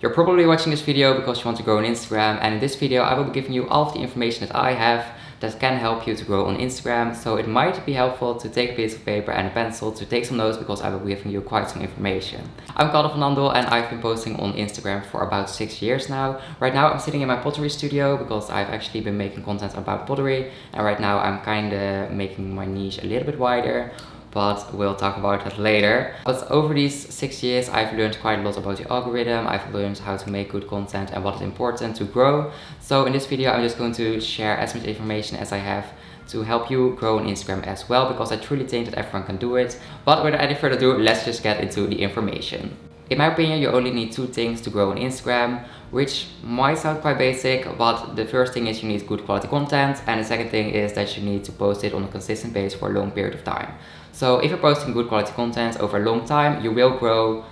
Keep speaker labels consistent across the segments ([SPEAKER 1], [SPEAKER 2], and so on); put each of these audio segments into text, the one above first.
[SPEAKER 1] You're probably watching this video because you want to grow on Instagram, and in this video I will be giving you all of the information that I have that can help you to grow on Instagram. So it might be helpful to take a piece of paper and a pencil to take some notes, because I will be giving you quite some information. I'm Karel van Andel and I've been posting on Instagram for about 6 years now. Right now I'm sitting in my pottery studio because I've actually been making content about pottery, and right now I'm kinda making my niche a little bit wider, but we'll talk about that later. But over these 6 years I've learned quite a lot about the algorithm. I've learned how to make good content and what is important to grow. So in this video I'm just going to share as much information as I have to help you grow on Instagram as well, because I truly think that everyone can do it. But without any further ado, let's just get into the information. In my opinion, you only need 2 things to grow on Instagram, which might sound quite basic, but the first thing is you need good quality content, and the second thing is that you need to post it on a consistent basis for a long period of time. So if you're posting good quality content over a long time, you will grow,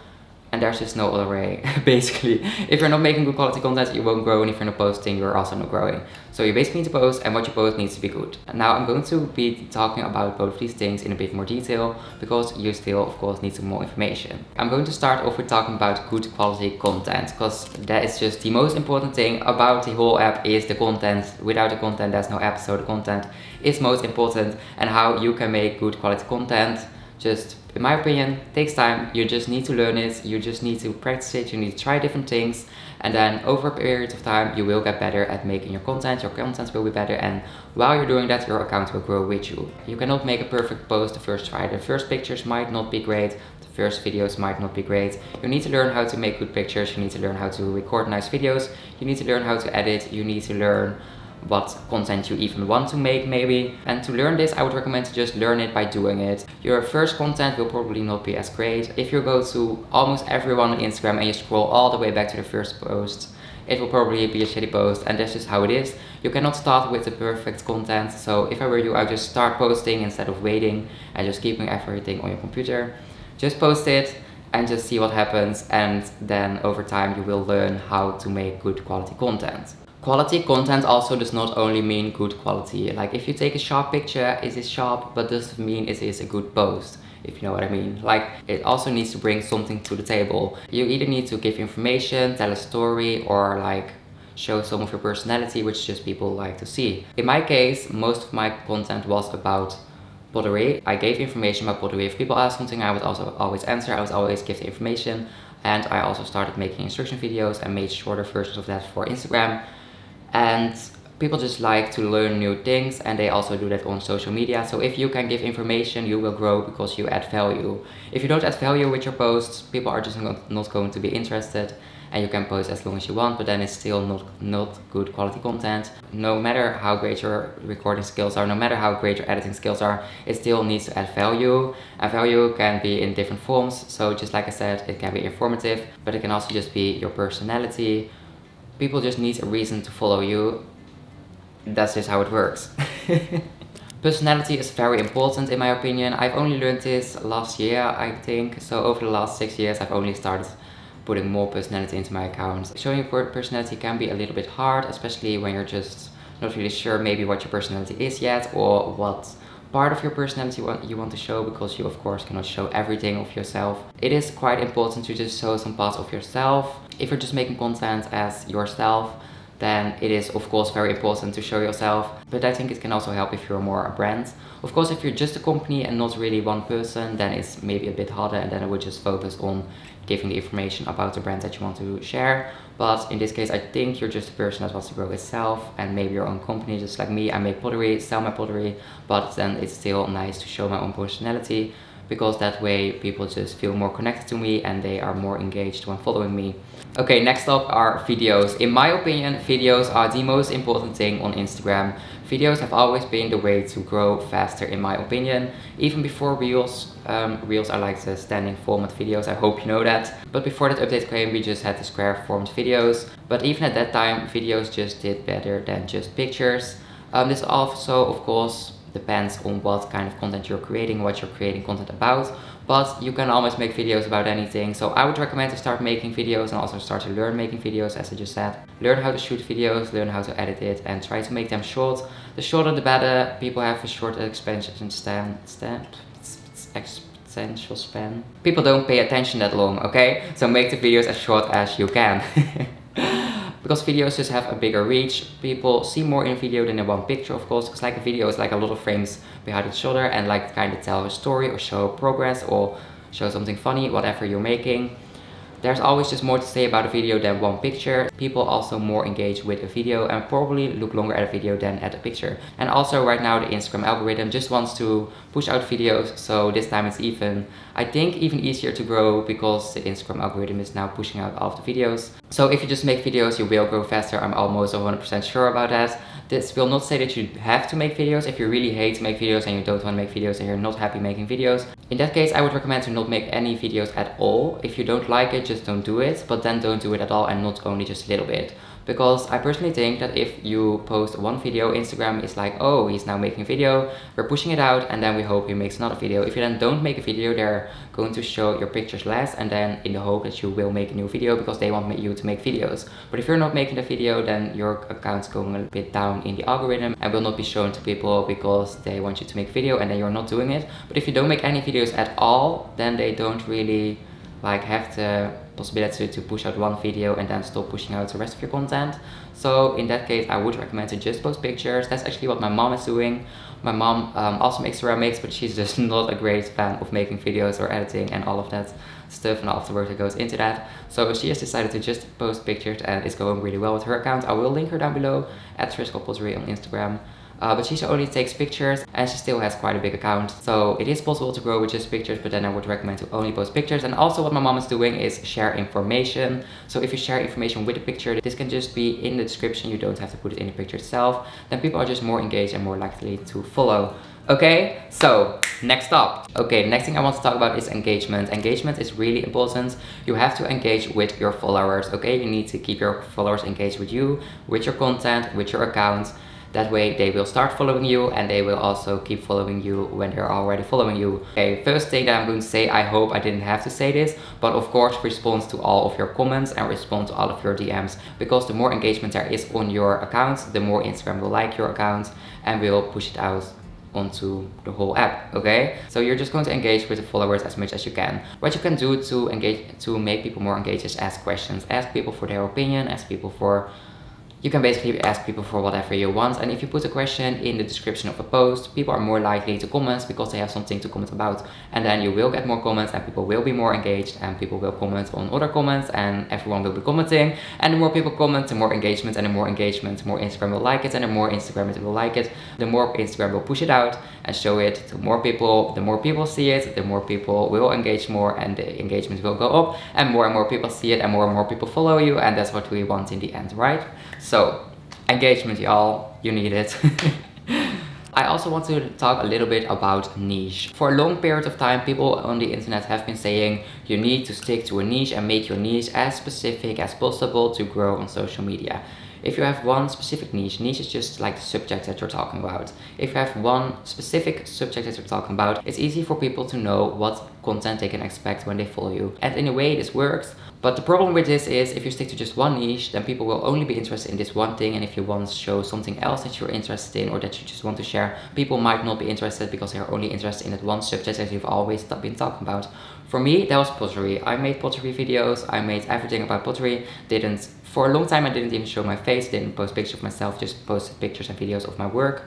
[SPEAKER 1] and there's just no other way. Basically, if you're not making good quality content, you won't grow, and if you're not posting, you're also not growing. So you basically need to post, and what you post needs to be good. And now I'm going to be talking about both of these things in a bit more detail, because you still, of course, need some more information. I'm going to start off with talking about good quality content, because that is just the most important thing about the whole app is the content. Without the content, there's no app, so the content is most important, and how you can make good quality content, just in my opinion, takes time. You just need to learn it, you just need to practice it, you need to try different things, and then over a period of time you will get better at making your content will be better, and while you're doing that, your account will grow with you. You cannot make a perfect post the first try. The first pictures might not be great, the first videos might not be great. You need to learn how to make good pictures, you need to learn how to record nice videos, you need to learn how to edit, you need to learn what content you even want to make maybe. And to learn this, I would recommend to just learn it by doing it. Your first content will probably not be as great. If you go to almost everyone on Instagram and you scroll all the way back to the first post, it will probably be a shitty post, and that's just how it is. You cannot start with the perfect content. So if I were you, I would just start posting instead of waiting and just keeping everything on your computer. Just post it and just see what happens, and then over time you will learn how to make good quality content. Quality content also does not only mean good quality. Like if you take a sharp picture, it is sharp, but doesn't mean it is a good post, if you know what I mean. Like it also needs to bring something to the table. You either need to give information, tell a story, or like show some of your personality, which just people like to see. In my case, most of my content was about pottery. I gave information about pottery. If people ask something, I would also always answer, I would always give the information. And I also started making instruction videos and made shorter versions of that for Instagram. And people just like to learn new things, and they also do that on social media. So if you can give information, you will grow because you add value. If you don't add value with your posts, people are just not going to be interested, and you can post as long as you want, but then it's still not good quality content. No matter how great your recording skills are, no matter how great your editing skills are, it still needs to add value. And value can be in different forms. So just like I said, it can be informative, but it can also just be your personality. People just need a reason to follow you. That's just how it works. Personality is very important in my opinion. I've only learned this last year, I think. So over the last 6 years, I've only started putting more personality into my account. Showing your personality can be a little bit hard, especially when you're just not really sure maybe what your personality is yet, or what part of your personality you want to show, because you of course cannot show everything of yourself. It is quite important to just show some parts of yourself. If you're just making content as yourself, then it is of course very important to show yourself, but I think it can also help if you're more a brand. Of course, if you're just a company and not really one person, then it's maybe a bit harder, and then I would just focus on giving the information about the brand that you want to share. But in this case, I think you're just a person that wants to grow itself, and maybe your own company, just like me. I make pottery, sell my pottery, but then it's still nice to show my own personality, because that way people just feel more connected to me and they are more engaged when following me. Okay, next up are videos. In my opinion, videos are the most important thing on Instagram. Videos have always been the way to grow faster in my opinion. Even before Reels. Reels are like the standing format videos, I hope you know that. But before that update came, we just had the square format videos. But even at that time, videos just did better than just pictures. This also, of course, depends on what kind of content you're creating, what you're creating content about. But you can almost make videos about anything. So I would recommend to start making videos and also start to learn making videos, as I just said. Learn how to shoot videos, learn how to edit it, and try to make them short. The shorter the better. People have a short expansion attention span. People don't pay attention that long, okay? So make the videos as short as you can. Because videos just have a bigger reach. People see more in a video than in one picture, of course, because like a video is like a lot of frames behind each other and like kind of tell a story or show progress or show something funny, whatever you're making. There's always just more to say about a video than one picture. People also more engage with a video and probably look longer at a video than at a picture. And also right now the Instagram algorithm just wants to push out videos, so this time it's I think even easier to grow because the Instagram algorithm is now pushing out all of the videos. So if you just make videos, you will grow faster. I'm almost 100% sure about that. This will not say that you have to make videos. If you really hate to make videos and you don't want to make videos and you're not happy making videos, in that case I would recommend to not make any videos at all. If you don't like it, just don't do it, but then don't do it at all and not only just a little bit. Because I personally think that if you post one video, Instagram is like, oh, he's now making a video, we're pushing it out, and then we hope he makes another video. If you then don't make a video, they're going to show your pictures less, and then in the hope that you will make a new video because they want you to make videos. But if you're not making the video, then your account's going a bit down in the algorithm and will not be shown to people because they want you to make a video and then you're not doing it. But if you don't make any videos at all, then they don't really like have the possibility to push out one video and then stop pushing out the rest of your content. So in that case I would recommend to just post pictures. That's actually what my mom is doing. My mom also makes ceramics, but she's just not a great fan of making videos or editing and all of that stuff and all of the work that goes into that. So she has decided to just post pictures and it's going really well with her account. I will link her down below at Triskel Pottery on Instagram. But she only takes pictures and she still has quite a big account. So it is possible to grow with just pictures, but then I would recommend to only post pictures. And also what my mom is doing is share information. So if you share information with a picture, this can just be in the description. You don't have to put it in the picture itself. Then people are just more engaged and more likely to follow. Okay, so next up. Okay, the next thing I want to talk about is engagement. Engagement is really important. You have to engage with your followers, okay? You need to keep your followers engaged with you, with your content, with your account. That way they will start following you and they will also keep following you when they're already following you. Okay, first thing that I'm going to say, I hope I didn't have to say this, but of course respond to all of your comments and respond to all of your DMs, because the more engagement there is on your account, the more Instagram will like your account and will push it out onto the whole app, okay? So you're just going to engage with the followers as much as you can. What you can do to make people more engaged is ask questions. Ask people for their opinion, you can basically ask people for whatever you want, and if you put a question in the description of a post, people are more likely to comment because they have something to comment about, and then you will get more comments and people will be more engaged and people will comment on other comments and everyone will be commenting, and the more people comment, the more engagement, and the more engagement, the more Instagram will like it, and the more Instagram it will like it, the more Instagram will push it out and show it to more people. The more people see it, the more people will engage more and the engagement will go up, and more people see it and more people follow you, and that's what we want in the end, right? So, engagement, y'all, you need it. I also want to talk a little bit about niche. For a long period of time, people on the internet have been saying you need to stick to a niche and make your niche as specific as possible to grow on social media. If you have one specific niche is just like the subject that you're talking about. If you have one specific subject that you're talking about, it's easy for people to know what content they can expect when they follow you. And in a way this works, but the problem with this is if you stick to just one niche, then people will only be interested in this one thing, and if you want to show something else that you're interested in or that you just want to share, people might not be interested because they're only interested in that one subject that you've always been talking about. For me, that was pottery. I made pottery videos, I made everything about pottery. For a long time I didn't even show my face, didn't post pictures of myself, just posted pictures and videos of my work.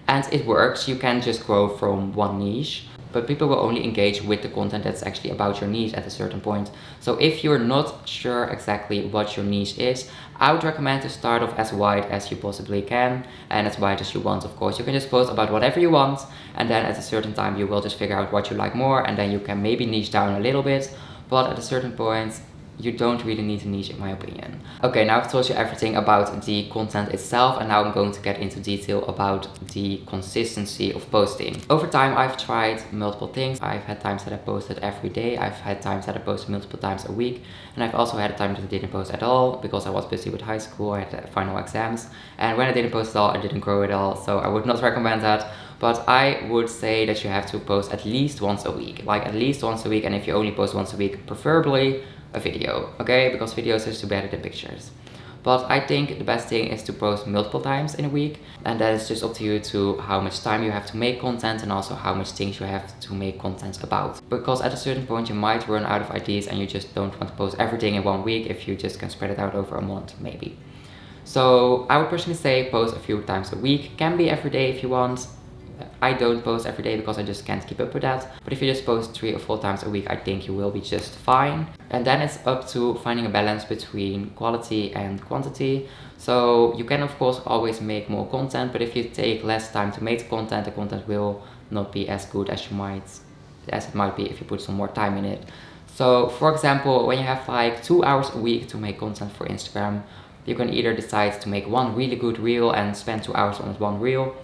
[SPEAKER 1] And it works, you can just grow from one niche, but people will only engage with the content that's actually about your niche at a certain point. So if you're not sure exactly what your niche is, I would recommend to start off as wide as you possibly can, and as wide as you want, of course. You can just post about whatever you want, and then at a certain time you will just figure out what you like more, and then you can maybe niche down a little bit, but at a certain point you don't really need a niche, in my opinion. Okay, now I've told you everything about the content itself, and now I'm going to get into detail about the consistency of posting. Over time I've tried multiple things. I've had times that I posted every day, I've had times that I posted multiple times a week, and I've also had a time that I didn't post at all because I was busy with high school, I had final exams, and when I didn't post at all, I didn't grow at all, so I would not recommend that. But I would say that you have to post at least once a week, like at least once a week, and if you only post once a week, preferably a video, okay? Because videos is too better than pictures. But I think the best thing is to post multiple times in a week, and that is just up to you to how much time you have to make content and also how much things you have to make content about. Because at a certain point you might run out of ideas and you just don't want to post everything in 1 week if you just can spread it out over a month maybe. So I would personally say post a few times a week. Can be every day if you want. I don't post every day because I just can't keep up with that. But if you just post 3 or 4 times a week, I think you will be just fine. And then it's up to finding a balance between quality and quantity. So you can of course always make more content, but if you take less time to make the content will not be as good as it might be if you put some more time in it. So for example, when you have like 2 hours a week to make content for Instagram, you can either decide to make one really good reel and spend 2 hours on that one reel,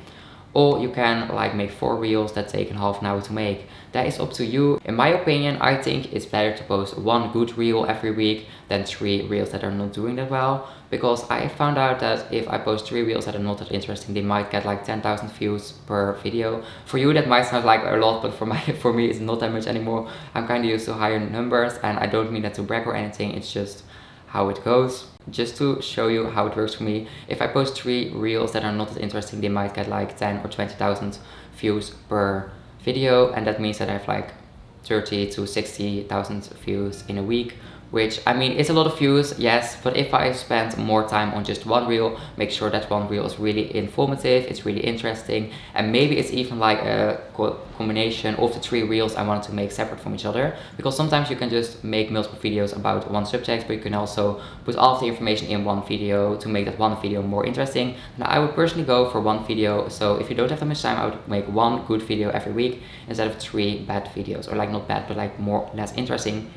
[SPEAKER 1] or you can like make 4 reels that take half an hour to make. That is up to you. In my opinion, I think it's better to post 1 good reel every week than 3 reels that are not doing that well. Because I found out that if I post 3 reels that are not that interesting, they might get like 10,000 views per video. For you that might sound like a lot, but for me it's not that much anymore. I'm kind of used to higher numbers, and I don't mean that to brag or anything, it's just how it goes. Just to show you how it works for me, if I post 3 reels that are not as interesting, they might get like 10 or 20,000 views per video, and that means that I have like 30 to 60,000 views in a week, which I mean is a lot of views, yes, but if I spend more time on just 1 reel, make sure that 1 reel is really informative, it's really interesting, and maybe it's even like a combination of the 3 reels I wanted to make separate from each other, because sometimes you can just make multiple videos about one subject, but you can also put all of the information in one video to make that one video more interesting. Now I would personally go for 1 video, so if you don't have that much time, I would make 1 good video every week instead of 3 bad videos, or like not bad, but like less interesting.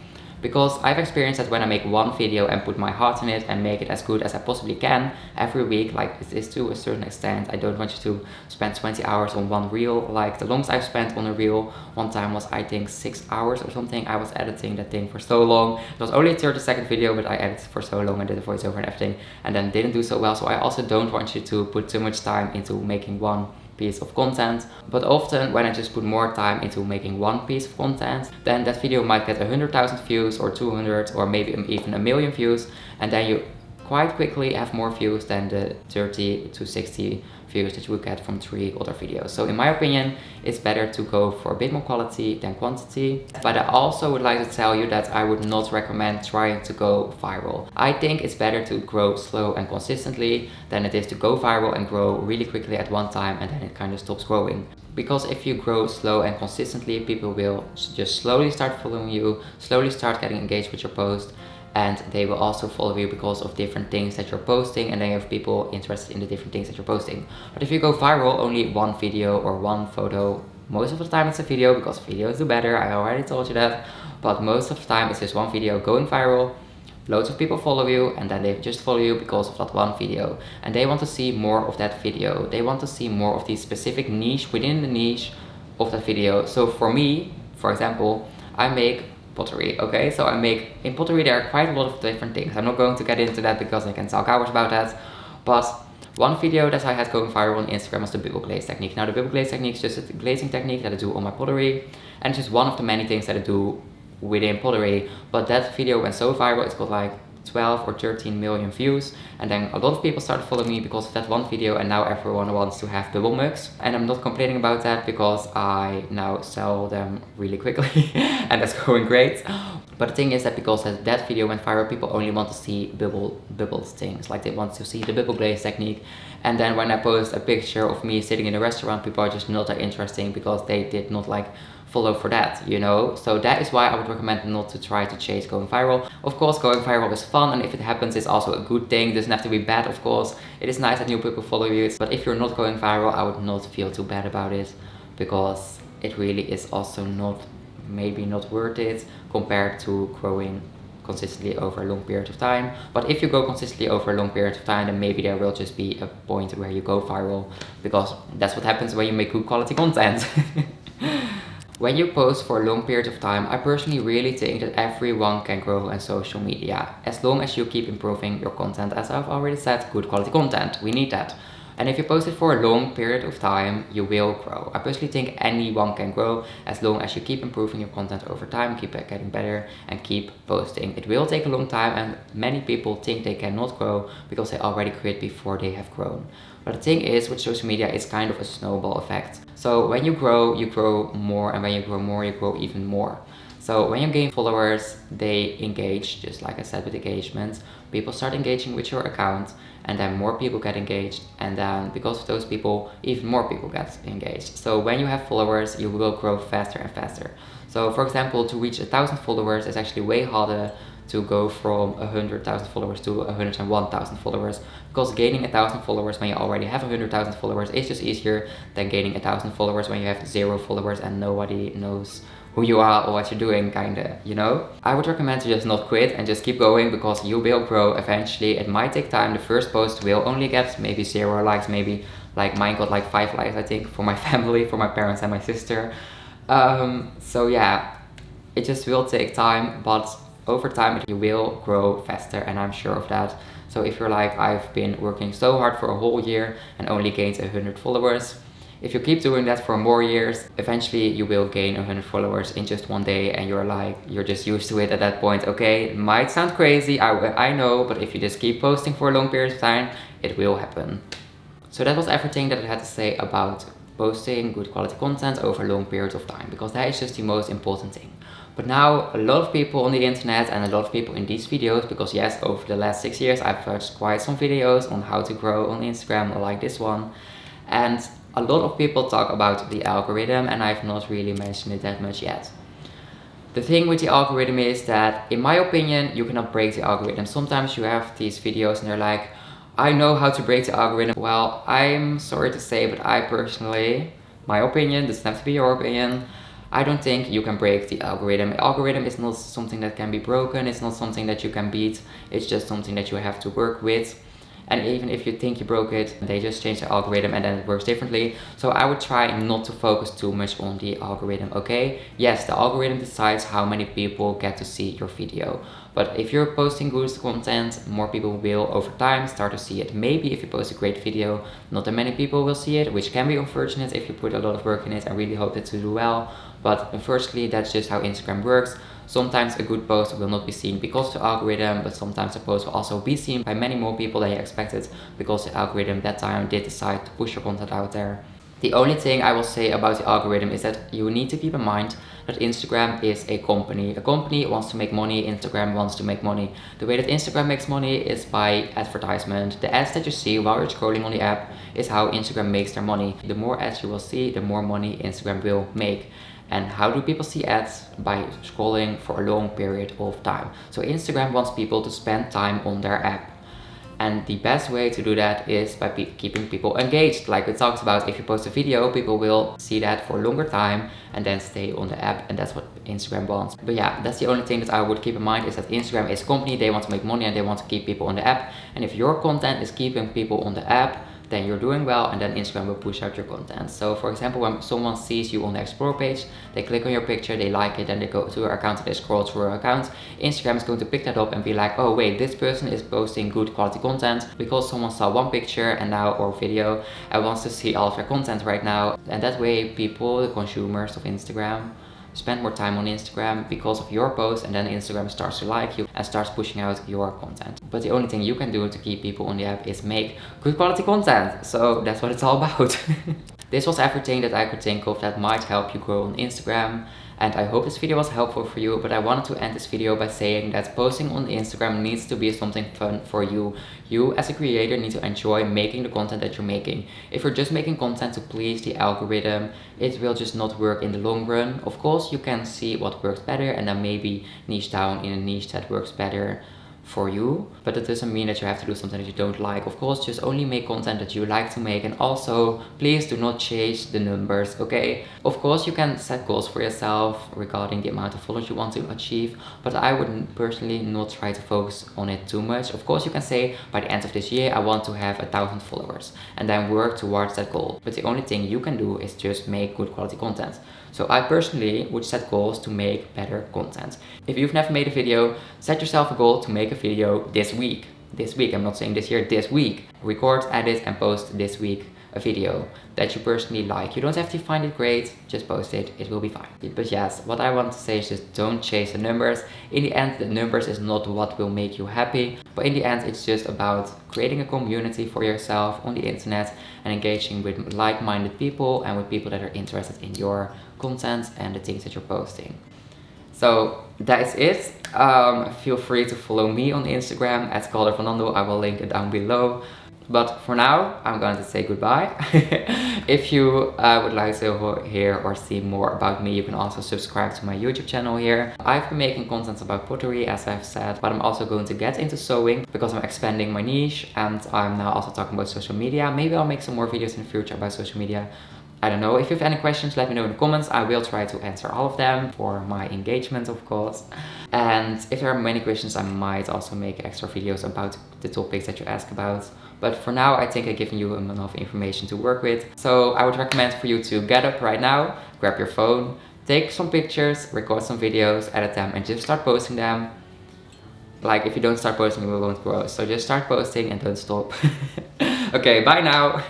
[SPEAKER 1] Because I've experienced that when I make 1 video and put my heart in it and make it as good as I possibly can every week, like it is to a certain extent. I don't want you to spend 20 hours on 1 reel. Like the longest I've spent on a reel one time was I think 6 hours or something. I was editing that thing for so long. It was only a 30-second video, but I edited for so long and did the voiceover and everything, and then didn't do so well. So I also don't want you to put too much time into making 1 piece of content. But often when I just put more time into making 1 piece of content, then that video might get 100,000 views or 200 or maybe even 1 million views, and then you quite quickly have more views than the 30 to 60 views that you would get from 3 other videos. So in my opinion, it's better to go for a bit more quality than quantity. But I also would like to tell you that I would not recommend trying to go viral. I think it's better to grow slow and consistently than it is to go viral and grow really quickly at one time and then it kind of stops growing. Because if you grow slow and consistently, people will just slowly start following you, slowly start getting engaged with your post, and they will also follow you because of different things that you're posting, and then you have people interested in the different things that you're posting. But if you go viral, only 1 video or 1 photo, most of the time it's a video because videos do better, I already told you that, but most of the time it's just 1 video going viral, loads of people follow you, and then they just follow you because of that 1 video, and they want to see more of that video. They want to see more of the specific niche within the niche of that video. So for me, for example, I make pottery, okay? So I make, in pottery there are quite a lot of different things. I'm not going to get into that because I can talk hours about that, but 1 video that I had going viral on Instagram was the bubble glaze technique. Now the bubble glaze technique is just a glazing technique that I do on my pottery, and it's just one of the many things that I do within pottery. But that video went so viral, it's got like 12 or 13 million views, and then a lot of people started following me because of that 1 video, and now everyone wants to have bubble mugs, and I'm not complaining about that because I now sell them really quickly and that's going great. But the thing is that because that video went viral, people only want to see bubbles things, like they want to see the bubble glaze technique. And then when I post a picture of me sitting in a restaurant, people are just not that interesting because they did not like follow for that, you know? So that is why I would recommend not to try to chase going viral. Of course, going viral is fun, and if it happens, it's also a good thing. It doesn't have to be bad, of course. It is nice that new people follow you, but if you're not going viral, I would not feel too bad about it, because it really is also maybe not worth it compared to growing consistently over a long period of time. But if you go consistently over a long period of time, then maybe there will just be a point where you go viral, because that's what happens when you make good quality content. When you post for a long period of time, I personally really think that everyone can grow on social media, as long as you keep improving your content. As I've already said, good quality content, we need that. And if you post it for a long period of time, you will grow. I personally think anyone can grow as long as you keep improving your content over time, keep getting better, and keep posting. It will take a long time, and many people think they cannot grow because they already quit before they have grown. But the thing is, with social media, it's kind of a snowball effect. So when you grow more, and when you grow more, you grow even more. So when you gain followers, they engage, just like I said with engagement. People start engaging with your account, and then more people get engaged, and then because of those people, even more people get engaged. So when you have followers, you will grow faster and faster. So for example, to reach 1,000 followers is actually way harder to go from 100,000 followers to 101,000 followers, because gaining 1,000 followers when you already have 100,000 followers is just easier than gaining 1,000 followers when you have 0 followers and nobody knows who you are or what you're doing, kinda, you know? I would recommend to just not quit and just keep going, because you will grow eventually. It might take time. The first post will only get maybe 0 likes, maybe like mine got like 5 likes, I think, for my family, for my parents and my sister. So yeah, it just will take time, but over time you will grow faster, and I'm sure of that. So if you're like, I've been working so hard for a whole year and only gained 100 followers, if you keep doing that for more years, eventually you will gain 100 followers in just one day, and you're just used to it at that point. Okay, it might sound crazy, I know, but if you just keep posting for a long period of time, it will happen. So that was everything that I had to say about posting good quality content over long periods of time, because that is just the most important thing. But now a lot of people on the internet and a lot of people in these videos, because yes, over the last 6 years I've watched quite some videos on how to grow on Instagram, like this one, and a lot of people talk about the algorithm, and I've not really mentioned it that much yet. The thing with the algorithm is that, in my opinion, you cannot break the algorithm. Sometimes you have these videos and they're like, I know how to break the algorithm. Well, I'm sorry to say, but I personally, my opinion, doesn't have to be your opinion, I don't think you can break the algorithm. The algorithm is not something that can be broken, it's not something that you can beat, it's just something that you have to work with. And even if you think you broke it, they just change the algorithm and then it works differently. So I would try not to focus too much on the algorithm, okay? Yes, the algorithm decides how many people get to see your video. But if you're posting good content, more people will over time start to see it. Maybe if you post a great video, not that many people will see it, which can be unfortunate if you put a lot of work in it and really hope it to do well. But unfortunately, that's just how Instagram works. Sometimes a good post will not be seen because of the algorithm, but sometimes a post will also be seen by many more people than you expected, because the algorithm that time did decide to push your content out there. The only thing I will say about the algorithm is that you need to keep in mind that Instagram is a company. A company wants to make money, Instagram wants to make money. The way that Instagram makes money is by advertisement. The ads that you see while you're scrolling on the app is how Instagram makes their money. The more ads you will see, the more money Instagram will make. And how do people see ads? By scrolling for a long period of time. So Instagram wants people to spend time on their app. And the best way to do that is by keeping people engaged. Like it talks about, if you post a video, people will see that for a longer time and then stay on the app, and that's what Instagram wants. But yeah, that's the only thing that I would keep in mind, is that Instagram is a company, they want to make money and they want to keep people on the app. And if your content is keeping people on the app, then you're doing well, and then Instagram will push out your content. So for example, when someone sees you on the explore page, they click on your picture, they like it, then they go to your account and they scroll through your account, Instagram is going to pick that up and be like, oh wait, this person is posting good quality content because someone saw one picture and now, or video, and wants to see all of their content right now. And that way people, the consumers of Instagram, spend more time on Instagram because of your post, and then Instagram starts to like you and starts pushing out your content. But the only thing you can do to keep people on the app is make good quality content. So that's what it's all about. This was everything that I could think of that might help you grow on Instagram. And I hope this video was helpful for you, but I wanted to end this video by saying that posting on Instagram needs to be something fun for you. You as a creator need to enjoy making the content that you're making. If you're just making content to please the algorithm, it will just not work in the long run. Of course, you can see what works better and then maybe niche down in a niche that works better for you, but that doesn't mean that you have to do something that you don't like. Of course, just only make content that you like to make, and also please do not chase the numbers, okay? Of course, you can set goals for yourself regarding the amount of followers you want to achieve, but I would personally not try to focus on it too much. Of course, you can say by the end of this year I want to have 1,000 followers and then work towards that goal, but the only thing you can do is just make good quality content. So I personally would set goals to make better content. If you've never made a video, set yourself a goal to make a video this week. this week. I'm not saying this year, this week. Record, edit, and post this week a video that you personally like. You don't have to find it great, just post it, it will be fine. But yes, what I want to say is just don't chase the numbers. In the end, the numbers is not what will make you happy, but in the end, it's just about creating a community for yourself on the internet and engaging with like-minded people and with people that are interested in your content and the things that you're posting. So that is it. Feel free to follow me on Instagram at @CalderFernando. I will link it down below. But for now, I'm going to say goodbye. If you would like to hear or see more about me, you can also subscribe to my YouTube channel here. I've been making content about pottery, as I've said, but I'm also going to get into sewing because I'm expanding my niche, and I'm now also talking about social media. Maybe I'll make some more videos in the future about social media. I don't know. If you have any questions, let me know in the comments. I will try to answer all of them for my engagement, of course. And if there are many questions, I might also make extra videos about the topics that you ask about. But for now, I think I've given you enough information to work with. So I would recommend for you to get up right now, grab your phone, take some pictures, record some videos, edit them, and just start posting them. Like, if you don't start posting, it won't grow. So just start posting and don't stop. Okay, bye now.